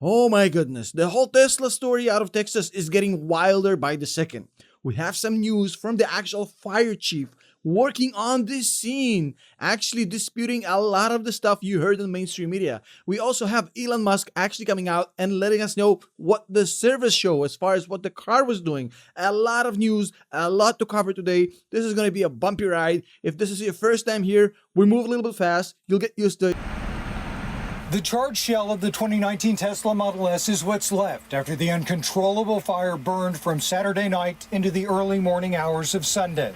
Oh my goodness, the whole Tesla story out of Texas is getting wilder by the second. We have some news from the actual fire chief working on this scene, actually disputing a lot of the stuff you heard in mainstream media. We also have Elon Musk actually coming out and letting us know what the service show as far as what the car was doing. A lot of news, a lot to cover today. This is going to be a bumpy ride. If this is your first time here, we move a little bit fast. You'll get used to it. The charred shell of the 2019 Tesla Model S is what's left after the uncontrollable fire burned from Saturday night into the early morning hours of Sunday.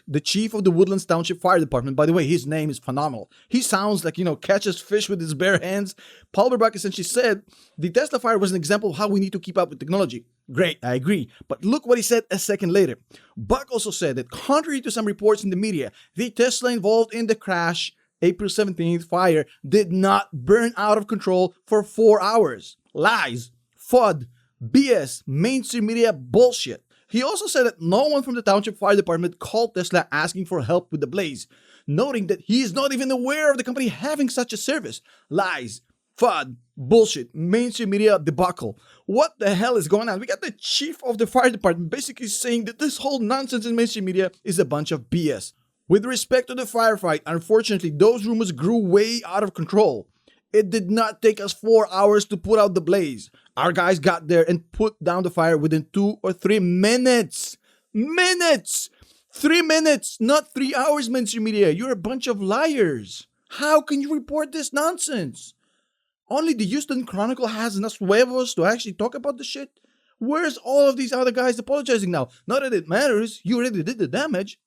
The chief of the Woodlands Township Fire Department, by the way, his name is phenomenal. He sounds like, catches fish with his bare hands. Paul Buck essentially said, the Tesla fire was an example of how we need to keep up with technology. Great, I agree. But look what he said a second later. Buck also said that contrary to some reports in the media, the Tesla involved in the crash April 17th fire did not burn out of control for 4 hours. Lies, FUD, BS, mainstream media bullshit. He also said that no one from the Township Fire Department called Tesla asking for help with the blaze, noting that he is not even aware of the company having such a service. Lies, FUD, bullshit, mainstream media debacle. What the hell is going on? We got the chief of the fire department basically saying that this whole nonsense in mainstream media is a bunch of BS. With respect to the firefight, unfortunately, those rumors grew way out of control. It did not take us 4 hours to put out the blaze. Our guys got there and put down the fire within 2 or 3 minutes. 3 minutes, not 3 hours, mainstream media. You're a bunch of liars. How can you report this nonsense? Only the Houston Chronicle has enough huevos to actually talk about the shit. Where's all of these other guys apologizing now? Not that it matters. You already did the damage.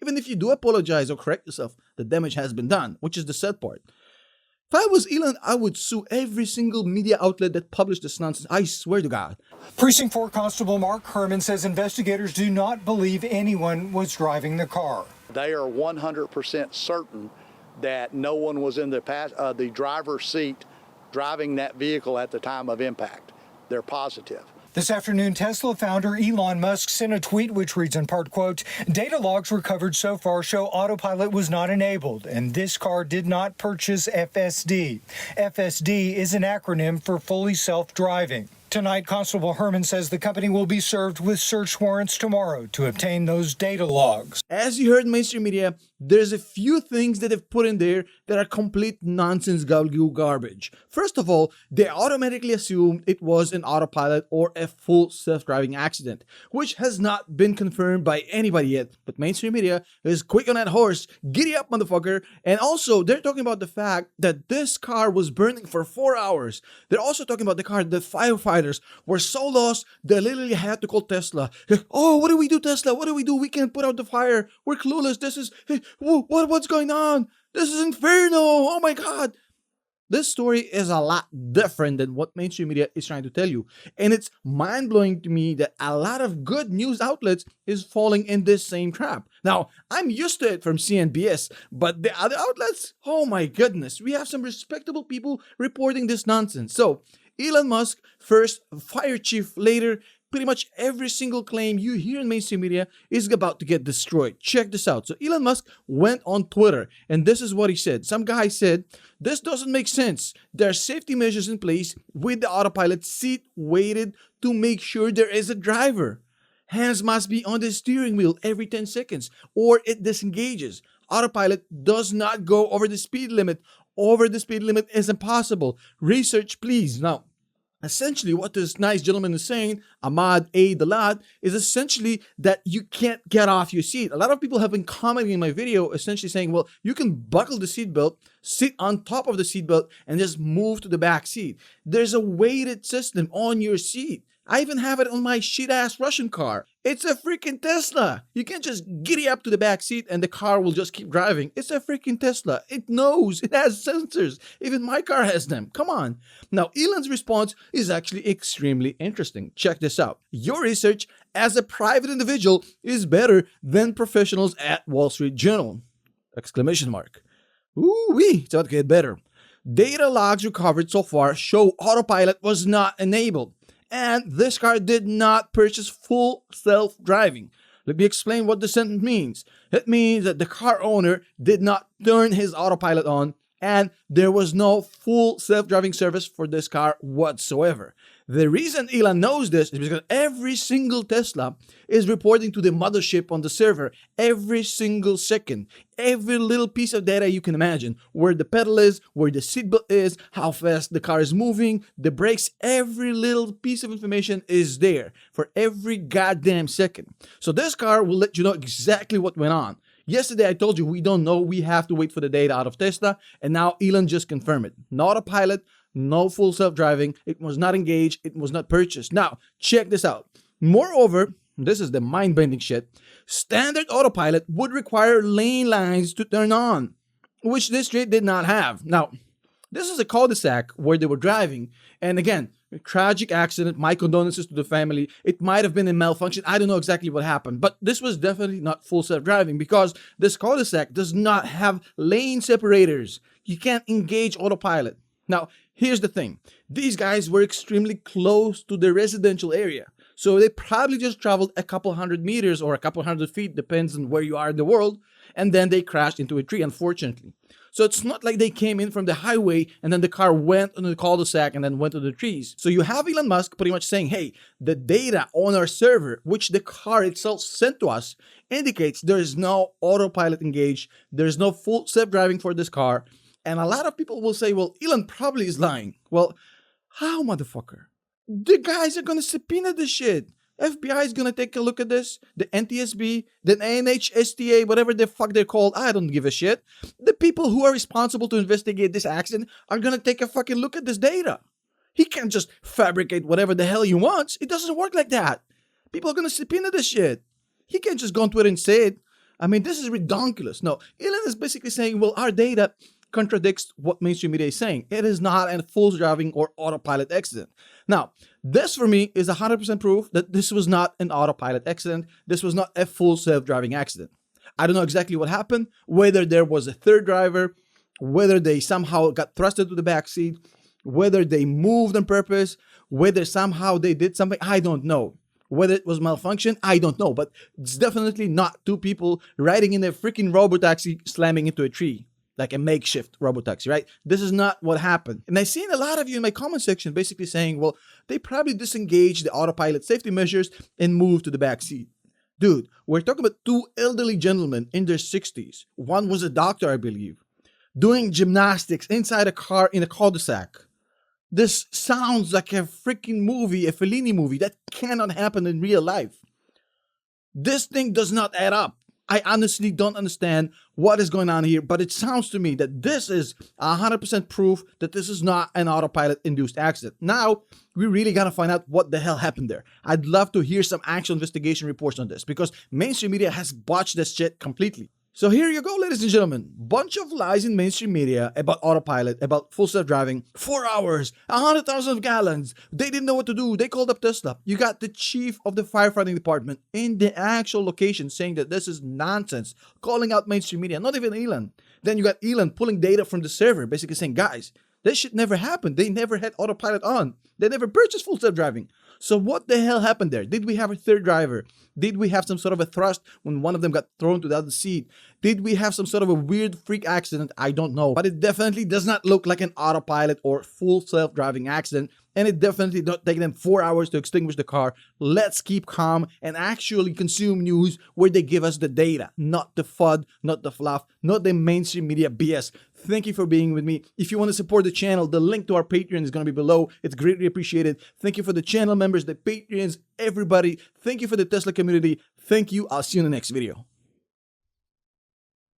Even if you do apologize or correct yourself, the damage has been done, which is the sad part. If I was Elon, I would sue every single media outlet that published this nonsense. I swear to God. Precinct 4 Constable Mark Herman says investigators do not believe anyone was driving the car. They are 100% certain that no one was in the driver's seat driving that vehicle at the time of impact. They're positive. This afternoon, Tesla founder Elon Musk sent a tweet which reads in part, quote, "Data logs recovered so far show Autopilot was not enabled, and this car did not purchase FSD. FSD is an acronym for fully self-driving." Tonight, Constable Herman says the company will be served with search warrants tomorrow to obtain those data logs. As you heard in mainstream media, there's a few things that they've put in there that are complete nonsense garbage. First of all, they automatically assumed it was an autopilot or a full self-driving accident, which has not been confirmed by anybody yet. But mainstream media is quick on that horse. Giddy up, motherfucker. And also, they're talking about the fact that this car was burning for 4 hours. They're also talking about the car, the firefighters were so lost, they literally had to call Tesla. Oh, what do we do, Tesla? What do we do? We can't put out the fire. We're clueless. This is, what's going on? This is inferno. Oh my God. This story is a lot different than what mainstream media is trying to tell you. And it's mind-blowing to me that a lot of good news outlets is falling in this same trap. Now, I'm used to it from CNBS, but the other outlets, oh my goodness, we have some respectable people reporting this nonsense. So, Elon Musk, first, fire chief later, pretty much every single claim you hear in mainstream media is about to get destroyed. Check this out. So Elon Musk went on Twitter, and this is what he said. Some guy said, "This doesn't make sense. There are safety measures in place with the autopilot seat weighted to make sure there is a driver. Hands must be on the steering wheel every 10 seconds or it disengages. Autopilot does not go over the speed limit. Over the speed limit is impossible. Research, please." Now, essentially what this nice gentleman is saying, Ahmad A. Dalad, is essentially that you can't get off your seat. A lot of people have been commenting in my video essentially saying, well, you can buckle the seatbelt, sit on top of the seatbelt, and just move to the back seat. There's a weighted system on your seat. I even have it on my shit-ass Russian car. It's a freaking Tesla. You can't just giddy up to the back seat and the car will just keep driving. It's a freaking Tesla. It knows. It has sensors. Even my car has them. Come on. Now, Elon's response is actually extremely interesting. Check this out. Your research as a private individual is better than professionals at Wall Street Journal. Exclamation mark. Ooh-wee. It's about to get better. Data logs recovered so far show Autopilot was not enabled. And this car did not purchase full self-driving. Let me explain what the sentence means. It means that the car owner did not turn his autopilot on and there was no full self-driving service for this car whatsoever. The reason Elon knows this is because every single Tesla is reporting to the mothership on the server every single second. Every little piece of data you can imagine. Where the pedal is, where the seatbelt is, how fast the car is moving, the brakes, every little piece of information is there for every goddamn second. So this car will let you know exactly what went on. Yesterday I told you we don't know, we have to wait for the data out of Tesla, and now Elon just confirmed it. No autopilot, no full self-driving, it was not engaged, it was not purchased. Now, check this out. Moreover, this is the mind-bending shit, standard autopilot would require lane lines to turn on, which this street did not have. Now, this is a cul-de-sac where they were driving, and again, a tragic accident, my condolences to the family. It might have been a malfunction, I don't know exactly what happened, but this was definitely not full self-driving because this cul-de-sac does not have lane separators. You can't engage autopilot. Now, here's the thing. These guys were extremely close to the residential area. So they probably just traveled a couple hundred meters or a couple hundred feet, depends on where you are in the world, and then they crashed into a tree, unfortunately. So it's not like they came in from the highway and then the car went on the cul-de-sac and then went to the trees. So you have Elon Musk pretty much saying, hey, the data on our server, which the car itself sent to us, indicates there is no autopilot engaged, there's no full self-driving for this car. And a lot of people will say, well, Elon probably is lying. Well, how, motherfucker? The guys are gonna subpoena this shit. FBI is gonna take a look at this. The NTSB, the NHSTA, whatever the fuck they're called, I don't give a shit. The people who are responsible to investigate this accident are gonna take a fucking look at this data. He can't just fabricate whatever the hell he wants. It doesn't work like that. People are gonna subpoena this shit. He can't just go on Twitter and say it. I mean, this is ridiculous. No, Elon is basically saying, well, our data contradicts what mainstream media is saying. It is not a full driving or autopilot accident. Now, this for me is 100% proof that this was not an autopilot accident. This was not a full self-driving accident. I don't know exactly what happened, whether there was a third driver, whether they somehow got thrusted to the back seat, whether they moved on purpose, whether somehow they did something, I don't know. Whether it was malfunction, I don't know, but it's definitely not two people riding in a freaking robotaxi slamming into a tree. Like a makeshift robotaxi, right? This is not what happened. And I've seen a lot of you in my comment section basically saying, well, they probably disengaged the autopilot safety measures and moved to the back seat. Dude, we're talking about two elderly gentlemen in their 60s. One was a doctor, I believe, doing gymnastics inside a car in a cul-de-sac. This sounds like a freaking movie, a Fellini movie. That cannot happen in real life. This thing does not add up. I honestly don't understand what is going on here, but it sounds to me that this is 100% proof that this is not an autopilot-induced accident. Now, we really gotta find out what the hell happened there. I'd love to hear some actual investigation reports on this because mainstream media has botched this shit completely. So here you go, ladies and gentlemen. Bunch of lies in mainstream media about autopilot, about full self-driving. 4 hours, 100,000 gallons. They didn't know what to do. They called up Tesla. You got the chief of the firefighting department in the actual location saying that this is nonsense, calling out mainstream media, not even Elon. Then you got Elon pulling data from the server, basically saying, guys, this shit never happened. They never had autopilot on. They never purchased full self-driving. So what the hell happened there? Did we have a third driver? Did we have some sort of a thrust when one of them got thrown to the other seat? Did we have some sort of a weird freak accident? I don't know. But it definitely does not look like an autopilot or full self-driving accident. And it definitely don't take them 4 hours to extinguish the car. Let's keep calm and actually consume news where they give us the data, not the FUD, not the fluff, not the mainstream media BS. Thank you for being with me. If you want to support the channel, the link to our Patreon is going to be below. It's greatly appreciated. Thank you for the channel members, the Patreons, everybody. Thank you for the Tesla community. Thank you. I'll see you in the next video.